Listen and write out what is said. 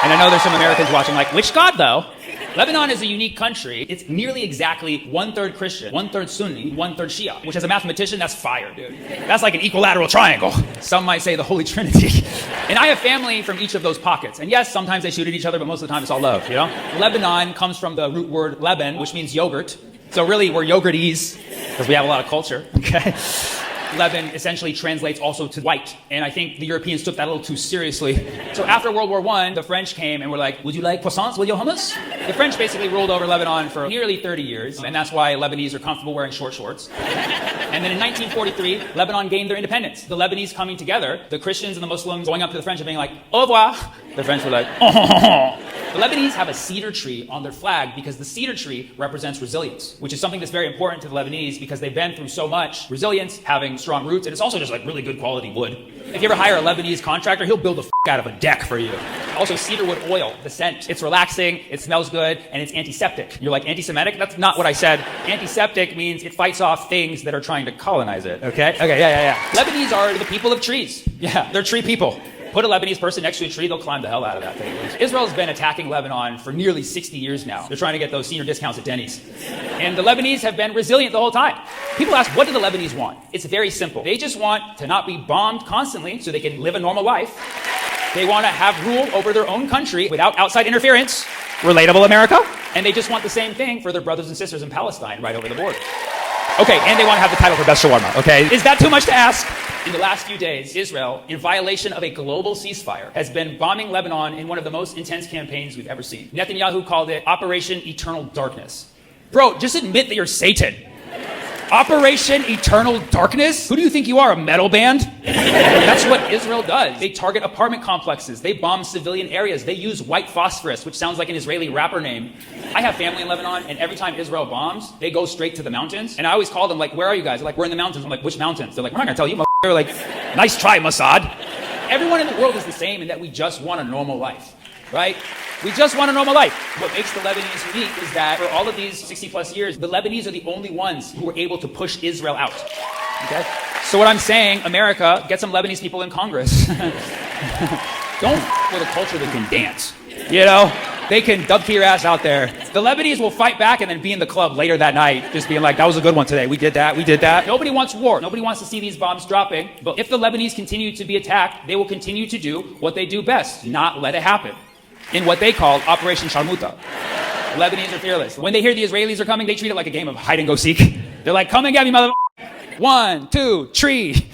And I know there's some Americans watching like, which God though? Lebanon is a unique country. It's nearly exactly 1/3 Christian, 1/3 Sunni, 1/3 Shia, which as a mathematician, that's fire, dude. That's like an equilateral triangle. Some might say the Holy Trinity. And I have family from each of those pockets. And yes, sometimes they shoot at each other, but most of the time it's all love, you know? Lebanon comes from the root word Leban, which means yogurt. So really, we're yogurtese, because we have a lot of culture, okay? Leban essentially translates also to white, and I think the Europeans took that a little too seriously. So after World War I, the French came and were like, would you like croissants with your hummus? The French basically ruled over Lebanon for nearly 30 years, and that's why Lebanese are comfortable wearing short shorts. And then in 1943, Lebanon gained their independence. The Lebanese coming together, the Christians and the Muslims going up to the French and being like, au revoir. The French were like, oh. The Lebanese have a cedar tree on their flag because the cedar tree represents resilience, which is something that's very important to the Lebanese because they've been through so much. Resilience, having strong roots, and it's also just like really good quality wood. If you ever hire a Lebanese contractor, he'll build the out of a deck for you. Also, cedarwood oil, the scent. It's relaxing, it smells good, and it's antiseptic. You're like, anti-Semitic? That's not what I said. Antiseptic means it fights off things that are trying to colonize it, okay? Okay, yeah. Lebanese are the people of trees. Yeah, they're tree people. Put a Lebanese person next to a tree, they'll climb the hell out of that thing. Israel's been attacking Lebanon for nearly 60 years now. They're trying to get those senior discounts at Denny's. And the Lebanese have been resilient the whole time. People ask, what do the Lebanese want? It's very simple. They just want to not be bombed constantly so they can live a normal life. They want to have rule over their own country without outside interference. Relatable, America? And they just want the same thing for their brothers and sisters in Palestine right over the border. Okay, and they want to have the title for best shawarma, okay? Is that too much to ask? In the last few days, Israel, in violation of a global ceasefire, has been bombing Lebanon in one of the most intense campaigns we've ever seen. Netanyahu called it Operation Eternal Darkness. Bro, just admit that you're Satan. Operation Eternal Darkness? Who do you think you are, a metal band? That's what Israel does. They target apartment complexes. They bomb civilian areas. They use white phosphorus, which sounds like an Israeli rapper name. I have family in Lebanon, and every time Israel bombs, they go straight to the mountains. And I always call them, like, where are you guys? They're like, we're in the mountains. I'm like, which mountains? They're like, we're not going to tell you, They're like, nice try, Mossad. Everyone in the world is the same in that we just want a normal life, right? We just want a normal life. What makes the Lebanese unique is that for all of these 60 plus years, the Lebanese are the only ones who were able to push Israel out. Okay? So what I'm saying, America, get some Lebanese people in Congress. Don't with a culture that can dance. You know? They can dub your ass out there. The Lebanese will fight back and then be in the club later that night, just being like, that was a good one today. We did that. Nobody wants war. Nobody wants to see these bombs dropping. But if the Lebanese continue to be attacked, they will continue to do what they do best, not let it happen. In what they call Operation Sharmuta. The Lebanese are fearless. When they hear the Israelis are coming, they treat it like a game of hide and go seek. They're like, come and get me, mother. 1, 2, 3.